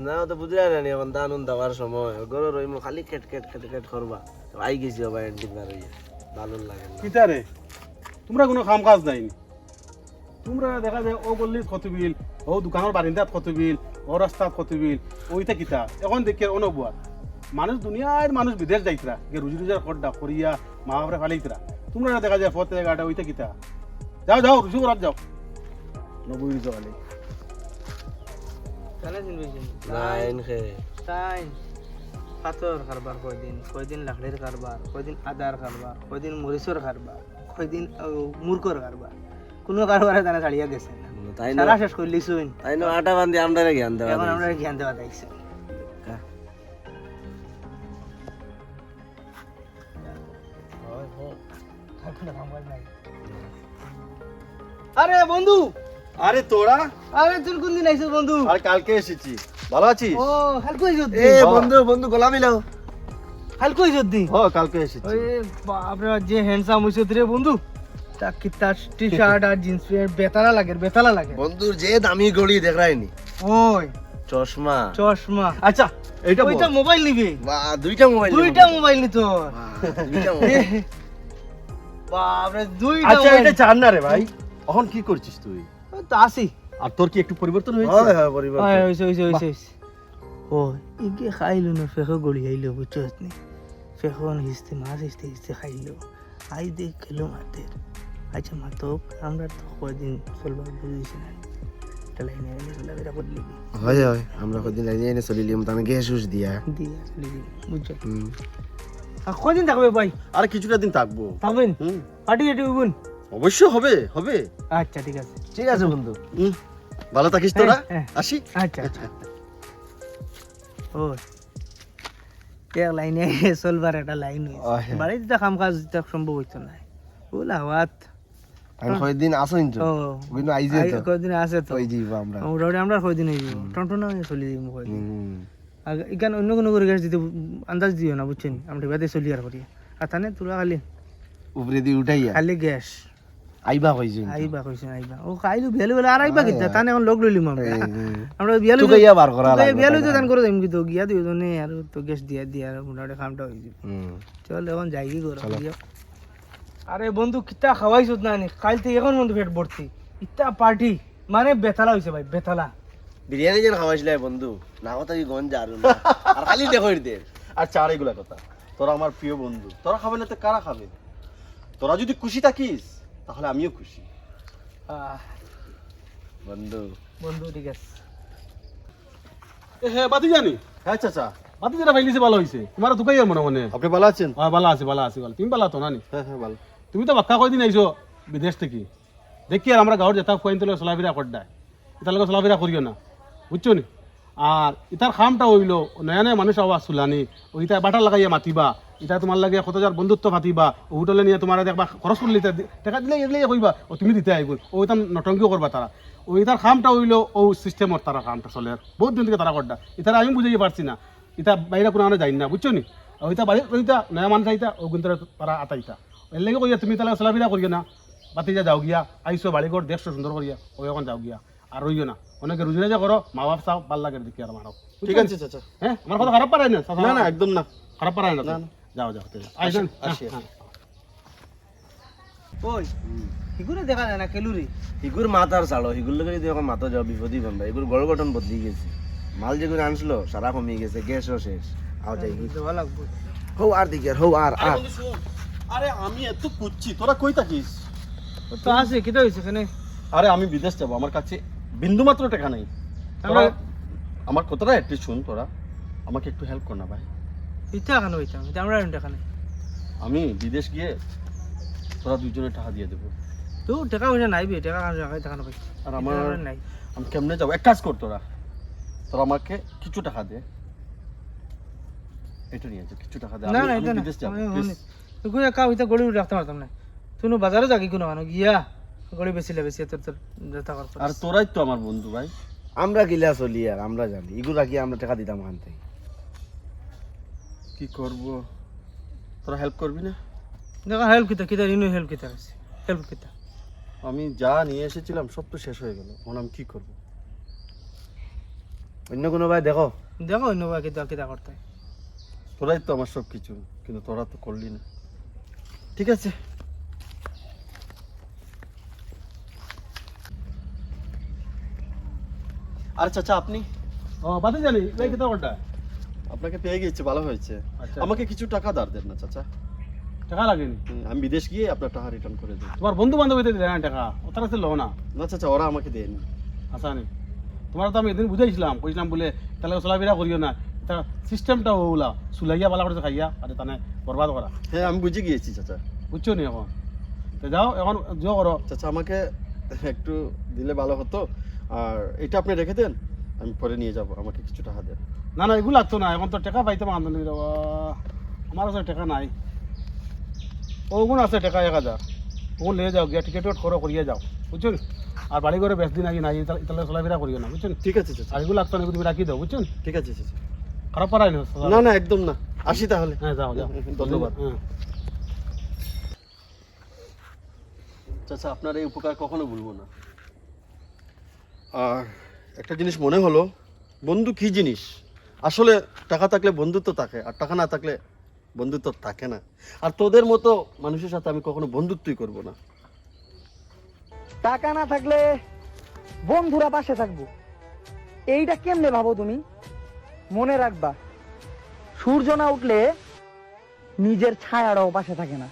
না তো বুঝলাই না এখন দান দেওয়ার সময় গরু রইম খালি খেট খেট খেট খেট করবা আই গেছি বাবা এন্ডিং আর ভালো লাগে না কিতারে তোমরা কোনো কাম কাজ নাই তোমরা দেখা যায় ও গল্লির কত বিল ও দোকানের বারিন্দাত কত বিল ও রাস্তাত কত বিল ওইটা কিতা এখন দেখি অনবুয়া মানুষ দুনিয়ার মানুষ বিদেশ যাইতরা যে রুজি রুজার খড্ডা করিয়া মা বাপরে ফালাইতরা তোমরা দেখা যায় ফতে গাটা ওইটা কিতা যাও যাও রুজু করাত যাও নবুই রুজু আলে লাইন খে পাথর কারবার কয়দিন লাকড়ির কারবার কয়দিন আদার কারবার কয়দিন মরিচর কারবার কয়দিন মুরগর কারবার কোনো কারবারে তারা ছাড়িয়া গেছে না তাই না সারা শেষ করলিছুন তাই না আটা বান্ধি আমরা জ্ঞান দেওয়া এখন আমরা জ্ঞান দেওয়া দেখছি আরে বন্ধু আরে তোরা আরে তুই কোন দিন আইছো বন্ধু আর কালকে এসেছি ভালো আছিস ও হালকো আইছো এ বন্ধু বন্ধু গোলাম মিলাও হালকো আইছো দি ও কালকে এসেছি ওই বাপরে যে হ্যান্ডসাম হইছো রে বন্ধু তা কি তার টি-শার্ট আর জিন্স প্যান্ট বেতালা লাগে বন্ধুর যে দামি গড়ি দেখায়নি ওই চশমা চশমা আচ্ছা এইটা বল। ওইটা মোবাইল নিবি বাহ দুইটা মোবাইল দুইটা মোবাইল নি তোর দুইটা মোবাইল বাপরে দুইটা আচ্ছা মোবাইল এটা জান না রে ভাই এখন কি করছিস তুই তো আসি আর তোর কি একটু পরিবর্তন হয়েছে হয় হয় পরিবার হয় হইছে ও ইগে খাইলো না ফেকো গড়ি আইলো বুঝছস নি ফেকন হিস্তে মাছ হিস্তে খাইলো আই দেখ খেলো মাতের আচ্ছা মাতক আমরা তো কয়দিন চলবার বুঝিছি না লাইনে চলাফেরা করলি হয় হয় আমরা কদিন লাইনে এনে চলিলাম তানে গ্যাস উস দিয়া দিয়া চলি বুঝছো আর কয়দিন থাকবে ভাই আর কিছুটা দিন থাকবো থাকবেন হুম পার্টি এটি উগুন অবশ্য হবে হবে আচ্ছা ঠিক আছে ঠিক আছে বন্ধু ভালো থাকিস তোরা হ্যাঁ। আসি আচ্ছা আচ্ছা ও এক লাইনে চলবার একটা লাইন হয়েছে বাড়িতে তো কাম কাজ সম্ভব হইতো না ওলা হওয়াত আমি কয়দিন আসো ইনছো ও কিন্তু আইজে তো কয়দিন আছে তো ওই যাইবা আমরা মোটামুটি আমরা কয়দিন হইব টনটনা হয়ে চলি যাইব কয়দিন হুম আর এখানে অন্য কোনো করে গ্যাস দিতে আন্দাজ দিও না বুঝছেন আমরা বাদে চলি আর করি আর তানে তোরা উপরে দি উঠাইয়া খালি গ্যাস আইবা কইছো আইবা কইছেন আইবা ও খাইলু বেলে বেলে আর আইবা কিতা তানে এখন লগ লইলিম আমরা বিয়ালু তুই ইয়া বার করা লাগবে বিয়ালু তো দান করে যাইম কিন্তু গিয়া দিও জনে আর তো গ্যাস দিয়া দিয়া আর মোটামুটি কামটা হই যাব চল এখন যাই কি করো আরে বন্ধু কিতা খাওয়াইছত না নি কাল থেকে এখন বন্ধু পেট ভর্তি ইতা পার্টি মানে বেতালা হইছে ভাই বেতালা বিরিয়ানি যেন খাওয়াইছিলে বন্ধু না কথা কি গঞ্জ আর না আর খালি দেখো দে আর চার এগুলা কথা তোরা আমার প্রিয় বন্ধু তোরা খাবে না তো কারা খাবে তোরা যদি খুশি থাকিস তাহলে আমিও খুশি বন্ধু বন্ধু ঠিক আছে হ্যাঁ বাতি জানি হ্যাঁ চাচা বাতি যেটা পাইলিছে ভালো হয়েছে তোমার দুকাই মনে মনে আপনি ভালো আছেন হ্যাঁ ভালো আছি ভালো তুমি ভালো তো নানি হ্যাঁ হ্যাঁ ভালো তুমি তো বাক্কা কয়দিন আইছো বিদেশ থেকে দেখি আর আমরা গাঁৱৰ যেটা কইন তোলে চলাফেরা করডায় ইতালকে চলাফেরা করিও না বুঝছো নি আর ইতার খামটা হইল নয়া নয়া মানুষ আওয়াজ শুলানি ওইটা বাটা লাগাইয়া মাতিবা এটা তোমার লাগে কত যার বন্ধুত্ব পাতিবা হোটেলে নিয়ে তোমার দেখবা খরচ করলে টাকা দিলে এগুলো কইবা ও তুমি দিতে আইব ও এটা নটঙ্কিও করবা তারা ওইটার খামটা হইল ও সিস্টেমর তারা খামটা চলে আর বহুত দিন থেকে তারা করডা ইতারা আমি বুঝাইতে পারছি না এটা বাইরে কোনো আনে যাই না বুঝছো নি ওইটা বাইরে ওইটা নয়া মানুষ আইতা ও কিন্তু তারা আতাইতা এর লাগে কইয়া তুমি তাহলে চলাফেরা করিও না বাতিজা যাও গিয়া আইসো বাড়িঘর দেখছো সুন্দর করিয়া ও এখন যাও গিয়া আর রইও না অনেকে রুজিনে যা করো মা বাপ চাও ভাল লাগে দেখি আর মারো ঠিক আছে চাচা হ্যাঁ আমার কথা খারাপ পারাই না না না একদম না খারাপ পারাই না যাও যাও আইসেন ওই হিগুরে দেখা যায় না কেলুরি হিগুর মাথার চালো হিগুর লোকে যদি এখন মাথা যাও বিপদই বান্ধা এগুর গড় গঠন বদলি গেছে মাল যেগুলো আনছিল সারা কমিয়ে গেছে গ্যাসও শেষ আও যাই দেওয়া লাগবে হো আর দিকে হো আর আর আরে আমি এত খুঁজছি তোরা কই থাকিস তো আছে কিটা হইছে এখানে আরে আমি বিদেশ যাবো আমার কাছে বিন্দুমাত্র টাকা নেই তোরা আমার কথাটা একটু শুন তোরা আমাকে একটু হেল্প কর না ভাই ইচ্ছা এখানে হইতাম এটা আমরা এখানে আমি বিদেশ গিয়ে তোরা দুইজনে টাকা দিয়ে দেবো তো টাকা পয়সা নাই বে টাকা টাকা পাই আর আমার নাই আমি কেমনে যাবো এক কাজ কর তোরা তোরা আমাকে কিছু টাকা দে এটা নিয়ে যা কিছু টাকা দে না আমি না এটা না বিদেশ যাবো please। তুই কা হইতা গড়ি রাখতে পারতাম না তুই বাজারে যাকি কোনো মানে গিয়া গড়ি বেচিলে বেশি তোর যেটা কর আর তোরাই তো আমার বন্ধু ভাই আমরা কিলা চলি আর আমরা জানি এগুলা কি আমরা টাকা দিতাম ওখান থেকে কি করব তোরা হেল্প করবি না দেখা হেল্প কিতা রিনু হেল্প কিতা আছে হেল্প কিতা আমি যা নিয়ে এসেছিলাম সব তো শেষ হয়ে গেল এখন আমি কি করব অন্য কোনো ভাই দেখো। দেখো অন্য ভাই কিতা কিতা করতে হয়। তোরাই তো আমার সব কিছু, কিন্তু তোরা তো করলি না। ঠিক আছে, আর চাচা আপনি? ও বাতি জানি এই কিতা করতা আপনাকে পেয়ে গেছি, ভালো হয়েছে। আচ্ছা। আমাকে কিছু টাকা ধার দেন না চাচা। টাকা লাগেনি? আমি বিদেশ গিয়ে আপনার টাকা রিটার্ন করে দিই। তোমার বন্ধু বান্ধবীতে দিলে না টাকা, ও তারা ছিল না না চাচা, ওরা আমাকে দেয়নি। আসানি। তোমার তো আমি এদিন বুঝাইছিলাম, কইছিলাম বলে তাহলে চলাফেরা করিও না, তা সিস্টেমটা ওগুলা সুলাইয়া বালা করে খাইয়া আর তানে বরবাদ করা। হ্যাঁ আমি বুঝে গিয়েছি চাচা। বুঝছো নি? এখন তো যাও, এখন জো করো। চাচা আমাকে একটু দিলে ভালো হতো, আর এটা আপনি রেখে দেন, আমি পরে নিয়ে যাব। আমাকে কিছু টাকা দেন। না না এগুলো লাগতো না, এখন তো টাকা পাইতাম আন্দোলন। আমার কাছে টাকা নাই। ওগুন আছে টাকা 1000, ওগুন নিয়ে যাও, গিয়া টিকেট করো, করিয়ে যাও, বুঝছো নি? আর বাড়ি করে বেশ দিন আগে নাই, তাহলে চলাফেরা করিও না, বুঝছো নি? ঠিক আছে চাচা। আর এগুলো লাগতো না, এগুলো তুমি রাখি দাও, বুঝছো নি? ঠিক আছে চাচা। খারাপ পারাই না। না না একদম না, আসি তাহলে। হ্যাঁ যাও যাও, ধন্যবাদ। হ্যাঁ। চাচা আপনার এই উপকার কখনো ভুলবো না। আর একটা জিনিস মনে হলো, বন্ধু কি জিনিস। আসলে টাকা থাকলে বন্ধুত্ব থাকে, আর টাকা না থাকলে বন্ধুত্ব থাকে না। আর তোদের মতো মানুষের সাথে আমি কখনো বন্ধুত্বই করব না। টাকা না থাকলে বন্ধুরা পাশে থাকবো, এইটা কেমনে ভাবো তুমি? মনে রাখবা, সূর্য না উঠলে নিজের ছায়াটাও পাশে থাকে না।